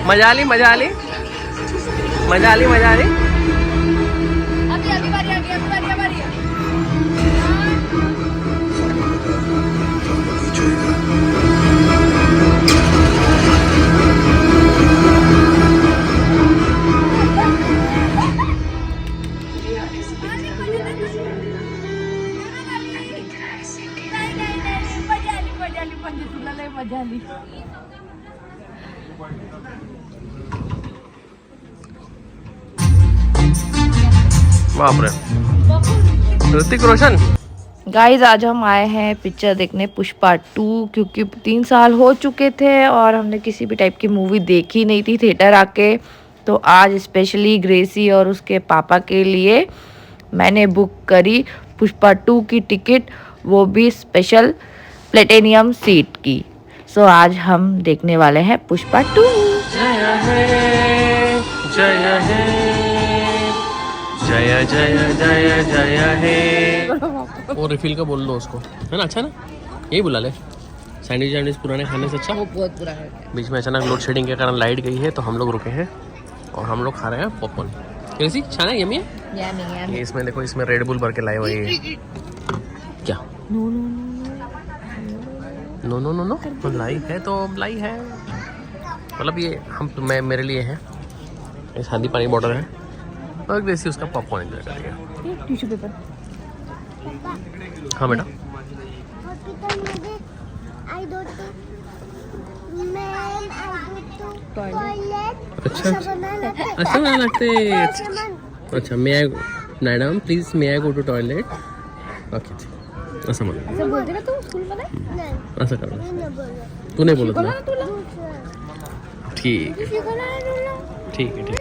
मजा ली मजा ली मजा ली मजा ली। अभी अभी बारी आ गई, अभी बारी आ रही है। मजा ली। बाप रे, ऋतिक रोशन। गाइज आज हम आए हैं पिक्चर देखने पुष्पा 2, क्योंकि 3 साल हो चुके थे और हमने किसी भी टाइप की मूवी देखी नहीं थी थिएटर आके। तो आज स्पेशली ग्रेसी और उसके पापा के लिए मैंने बुक करी पुष्पा 2 की टिकट, वो भी स्पेशल प्लेटिनियम सीट की। सो आज हम देखने वाले हैं पुष्पा 2। जय हे जय हे जय जय जय जय हे। वो रिफिल का बोल दो उसको, है ना? अच्छा ना, यही बुला ले। सैंडविच वैंडविच पुराने खाने से अच्छा। वो बहुत बुरा है। बीच में अचानक लोड शेडिंग के कारण लाइट गई है तो हम लोग रुके हैं और हम लोग खा रहे हैं पॉपकॉर्न। कैसी छाना है? यम्मी है। ये इसमें देखो, इसमें रेड बुल भर के लाए हुए हैं। क्या? नो नो नो नो, लाई है तो लाई है, मतलब ये हम मैं मेरे लिए है। ये शादी पानी बॉटल है और जैसे उसका पॉपकॉर्न एंजॉय करेंगे। Tissue paper. हाँ बेटा। अच्छा अच्छा बना लगते। अच्छा madam please may I go to toilet. Okay असं म्हणा, ऐसा बोलते ना तू स्कूल में? असं कर। तू नाही बोलत ना? ठीक आहे ठीक आहे ठीक है।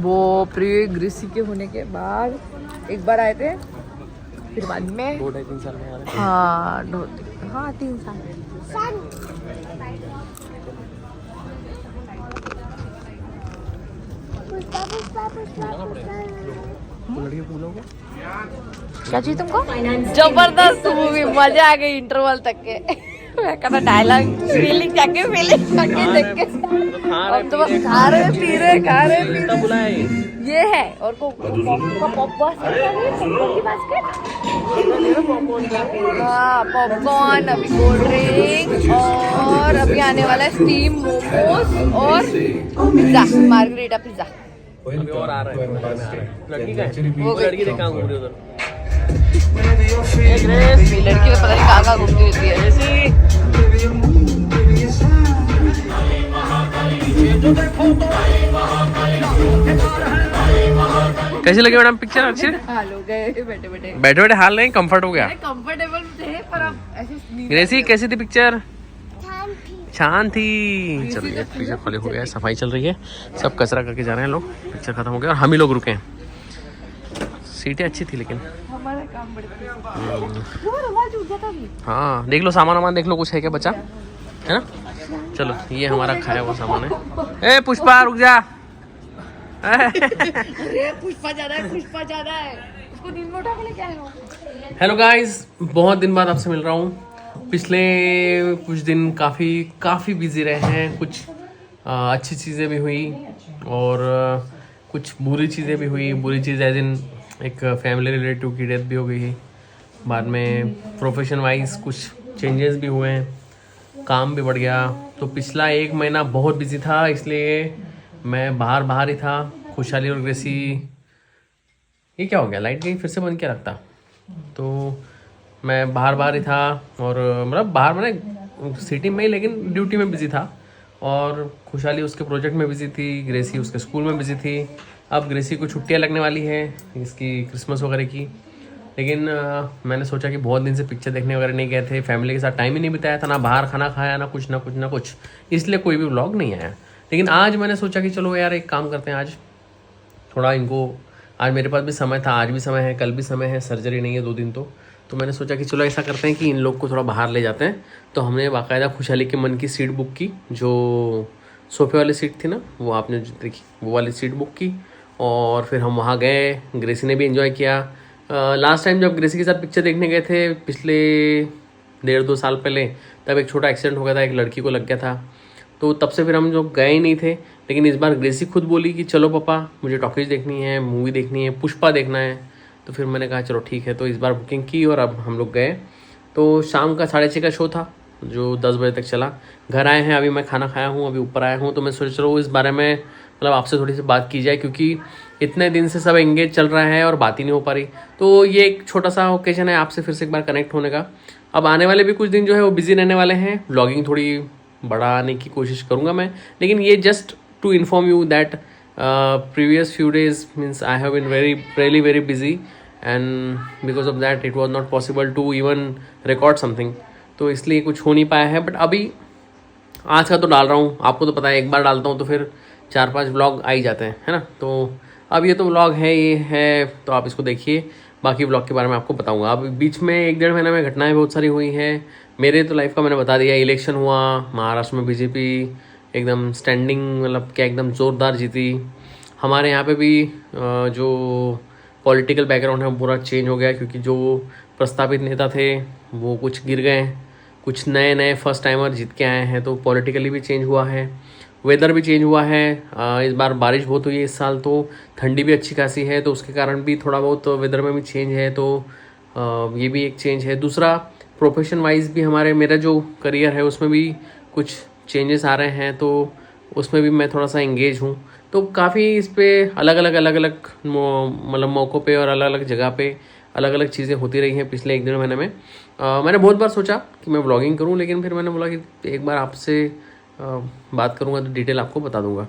वो प्री ग्रेसी के होने के बाद एक बार आए थे, फिर बाद में 2-3 साल में आ रहे। हाँ 3 साल। लड़के फूलोगे क्या चाहिए तुमको? जबरदस्त मूवी, मजा आ गई इंटरवल तक के। मैं कहता डायलॉग फीलिंग जाके देख के अब तो बस खा रहे पी रहे बुलाए ये है। और को पॉपकॉर्न, अभी कोल्ड ड्रिंक और अभी आने वाला है स्टीम मोमोज और पिज्जा, मार्गरीटा पिज्जा। और आ रहा है। लड़की का है? वो लड़की देखा घूम रही उधर। लड़की में पता नहीं कहाँ घूमती रहती है। कैसी लगी मैडम पिक्चर? अच्छी हाल हो गए बैठे बैठे बैठे हाल नहीं, कंफर्ट हो गया। कंफर्टेबल थे पर अब ऐसे ग्रेसी कैसी थी पिक्चर? शांत थी। चलिए पिक्चर खाली हो गया है, सफाई चल रही है, सब कचरा करके जा रहे हैं लोग। पिक्चर खत्म हो गया और हम ही लोग रुके हैं। सीटें अच्छी थी लेकिन हमारा काम बढ़ती है। हाँ देख लो, सामान वामान देख लो, कुछ है क्या बचा, है ना? चलो ये हमारा खाया हुआ सामान है। ए पुष्पा रुक जा। अरे पुष्पा जा रहा है उसको नींद में उठा के लेके आए हो। हेलो गाइस, बहुत दिन बाद आपसे मिल रहा हूँ। पिछले कुछ दिन काफ़ी बिजी रहे हैं। कुछ अच्छी चीज़ें भी हुई और कुछ बुरी चीज़ें भी हुई। बुरी चीज़ एज इन एक फैमिली रिलेटिव की डेथ भी हो गई। बाद में प्रोफेशन वाइज कुछ चेंजेस भी हुए हैं, काम भी बढ़ गया। तो पिछला 1 महीना बहुत बिजी था, इसलिए मैं बाहर ही था। खुशहाली और ग्रेसी, ये क्या हो गया? लाइट गई, फिर से बंद क्या रखता? तो मैं बाहर ही था और मतलब बाहर मैंने सिटी में ही, लेकिन ड्यूटी में बिजी था। और खुशहाली उसके प्रोजेक्ट में बिजी थी, ग्रेसी उसके स्कूल में बिजी थी। अब ग्रेसी को छुट्टियां लगने वाली है इसकी क्रिसमस वगैरह की, लेकिन मैंने सोचा कि बहुत दिन से पिक्चर देखने वगैरह नहीं गए थे, फैमिली के साथ टाइम ही नहीं बिताया था, ना बाहर खाना खाया, ना कुछ, इसलिए कोई भी व्लॉग नहीं आया। लेकिन आज मैंने सोचा कि चलो यार एक काम करते हैं, आज थोड़ा इनको, आज मेरे पास भी समय था, आज भी समय है, कल भी समय है, सर्जरी नहीं है 2 दिन तो मैंने सोचा कि चलो ऐसा करते हैं कि इन लोग को थोड़ा बाहर ले जाते हैं। तो हमने बाकायदा खुशहाली के मन की सीट बुक की, जो सोफे वाली सीट थी ना, वो आपने जो देखी वो वाली सीट बुक की, और फिर हम वहाँ गए। ग्रेसी ने भी एंजॉय किया। लास्ट टाइम जब ग्रेसी के साथ पिक्चर देखने गए थे पिछले 1.5-2 साल पहले, तब एक छोटा एक्सीडेंट हो गया था, एक लड़की को लग गया था। तो तब से फिर हम जो गए ही नहीं थे। लेकिन इस बार ग्रेसी खुद बोली कि चलो पापा, मुझे टॉकीज देखनी है, मूवी देखनी है, पुष्पा देखना है। तो फिर मैंने कहा चलो ठीक है। तो इस बार बुकिंग की और अब हम लोग गए। तो शाम का 6:30 का शो था जो 10 बजे तक चला। घर आए हैं, अभी मैं खाना खाया हूँ, अभी ऊपर आया हूँ। तो मैं सोच रहा हूँ इस बारे में मतलब आपसे थोड़ी सी बात की जाए, क्योंकि इतने दिन से सब एंगेज चल रहा है और बात ही नहीं हो पा रही। तो ये एक छोटा सा ओकेजन है आपसे फिर से एक बार कनेक्ट होने का। अब आने वाले भी कुछ दिन जो है वो बिजी रहने वाले हैं। व्लॉगिंग थोड़ी बढ़ाने की कोशिश करूँगा मैं, लेकिन ये just to inform you that previous few days means I have been very busy, and because of that it was not possible to even record something. तो इसलिए कुछ हो नहीं पाया है। बट अभी आज का तो डाल रहा हूँ, आपको तो पता है एक बार डालता हूँ तो फिर 4-5 व्लॉग आ ही जाते हैं, है ना। तो अब ये तो व्लॉग है, ये है, तो आप इसको देखिए। बाकी व्लॉग के बारे में आपको बताऊँगा। अब बीच में 1-1.5 महीने में घटनाएं बहुत सारी हुई हैं मेरे तो लाइफ का। मैंने बता दिया, इलेक्शन हुआ महाराष्ट्र में, बीजेपी एकदम स्टैंडिंग मतलब क्या एकदम ज़ोरदार जीती। हमारे यहाँ पे भी जो पॉलिटिकल बैकग्राउंड है वो पूरा चेंज हो गया, क्योंकि जो प्रस्तावित नेता थे वो कुछ गिर गए, कुछ नए नए फर्स्ट टाइमर जीत के आए हैं। तो पॉलिटिकली भी चेंज हुआ है, वेदर भी चेंज हुआ है। इस बार बारिश बहुत हुई है इस साल, तो ठंडी भी अच्छी खासी है, तो उसके कारण भी थोड़ा बहुत वेदर में भी चेंज है। तो ये भी एक चेंज है। दूसरा, प्रोफेशन वाइज भी मेरा जो करियर है उसमें भी कुछ चेंजेस आ रहे हैं, तो उसमें भी मैं थोड़ा सा एंगेज हूँ। तो काफ़ी इस पर अलग अलग मतलब मौक़ों पे और अलग अलग जगह पे अलग अलग चीज़ें होती रही हैं पिछले 1-1.5 महीने में। मैंने बहुत बार सोचा कि मैं व्लॉगिंग करूं, लेकिन फिर मैंने बोला कि एक बार आपसे बात करूंगा तो डिटेल आपको बता दूंगा।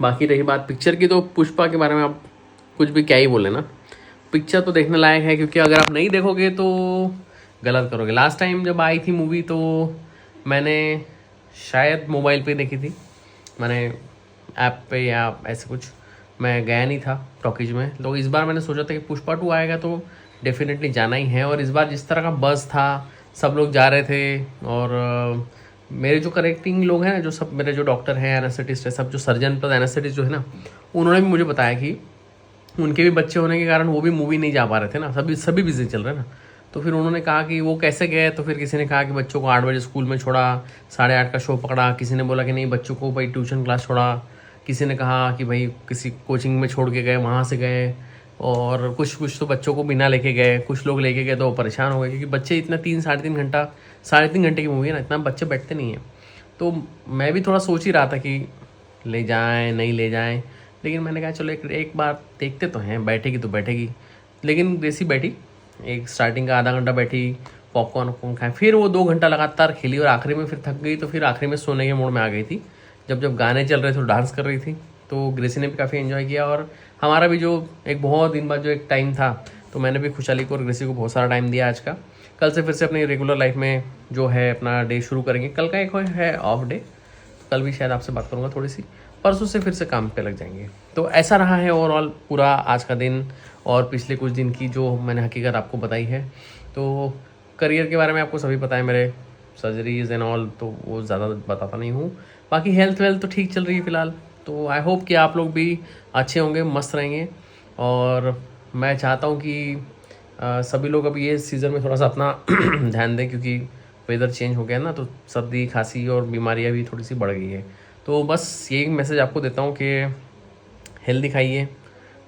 बाकी रही बात पिक्चर की, तो पुष्पा के बारे में आप कुछ भी क्या ही बोले ना, पिक्चर तो देखने लायक है, क्योंकि अगर आप नहीं देखोगे तो गलत करोगे। लास्ट टाइम जब आई थी मूवी तो मैंने शायद मोबाइल पे देखी थी, मैंने ऐप पे या ऐसे कुछ, मैं गया नहीं था टॉकीज में। तो इस बार मैंने सोचा था कि पुष्पा 2 आएगा तो डेफिनेटली जाना ही है। और इस बार जिस तरह का बज़ था, सब लोग जा रहे थे, और मेरे जो करेक्टिंग लोग हैं ना, जो सब मेरे जो डॉक्टर हैं, एनेस्थेटिस्ट है, सब जो सर्जन प्लस एनेस्थेटिस्ट जो है ना, उन्होंने भी मुझे बताया कि उनके भी बच्चे होने के कारण वो भी मूवी नहीं जा पा रहे थे ना, सभी बिजी चल रहे हैं ना। तो फिर उन्होंने कहा कि वो कैसे गए, तो फिर किसी ने कहा कि बच्चों को 8 बजे स्कूल में छोड़ा, 8:30 का शो पकड़ा। किसी ने बोला कि नहीं बच्चों को भाई ट्यूशन क्लास छोड़ा। किसी ने कहा कि भाई किसी कोचिंग में छोड़ के गए, वहाँ से गए। और कुछ तो बच्चों को बिना लेके गए, कुछ लोग लेके गए तो वो परेशान हो गए, क्योंकि बच्चे इतना 3-3.5 घंटे की मूवी है ना, इतना बच्चे बैठते नहीं हैं। तो मैं भी थोड़ा सोच ही रहा था कि ले जाएं नहीं ले जाएं, लेकिन मैंने कहा चलो एक बार देखते तो हैं, बैठेगी तो बैठेगी। लेकिन ग्रेसी बैठी, एक स्टार्टिंग का आधा घंटा बैठी, पॉपकॉर्न खाए, फिर वो 2 घंटा लगातार खेली, और आखिरी में फिर थक गई, तो फिर आखिरी में सोने के मूड में आ गई थी। जब गाने चल रहे थे तो डांस कर रही थी। तो ग्रेसी ने भी काफ़ी एंजॉय किया, और हमारा भी जो एक बहुत दिन बाद जो एक टाइम था, तो मैंने भी खुशहाली को और ग्रेसी को बहुत सारा टाइम दिया आज का। कल से फिर से अपनी रेगुलर लाइफ में जो है अपना डे शुरू करेंगे। कल का एक है ऑफ डे, कल भी शायद आपसे बात करूँगा थोड़ी सी, परसों से फिर से काम पे लग जाएंगे। तो ऐसा रहा है ओवरऑल पूरा आज का दिन, और पिछले कुछ दिन की जो मैंने हकीकत आपको बताई है। तो करियर के बारे में आपको सभी पता है, मेरे सर्जरीज एंड ऑल, तो वो ज़्यादा बताता नहीं हूँ। बाकी हेल्थ वेल्थ तो ठीक चल रही है फ़िलहाल। तो आई होप कि आप लोग भी अच्छे होंगे, मस्त रहेंगे। और मैं चाहता हूँ कि सभी लोग अब ये सीज़न में थोड़ा सा अपना ध्यान दें, क्योंकि वेदर चेंज हो गया ना, तो सर्दी खांसी और बीमारियाँ भी थोड़ी सी बढ़ गई है। तो बस यही मैसेज आपको देता हूँ कि हेल्दी खाइए,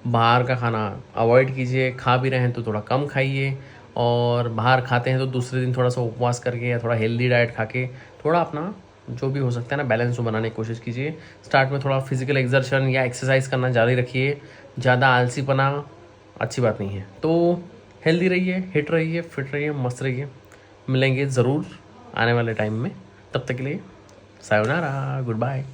बाहर का खाना अवॉइड कीजिए, खा भी रहे हैं तो थोड़ा कम खाइए, और बाहर खाते हैं तो दूसरे दिन थोड़ा सा उपवास करके या थोड़ा हेल्दी डाइट खा के थोड़ा अपना जो भी हो सकता है ना बैलेंस बनाने की कोशिश कीजिए। स्टार्ट में थोड़ा फिजिकल एक्सर्शन या एक्सरसाइज करना जारी रखिए, ज़्यादा आलसीपना अच्छी बात नहीं है। तो हेल्दी रहिए, हिट रहिए, फिट रहिए, मस्त रहिए। मिलेंगे ज़रूर आने वाले टाइम में, तब तक के लिए सायोनारा, गुड बाय।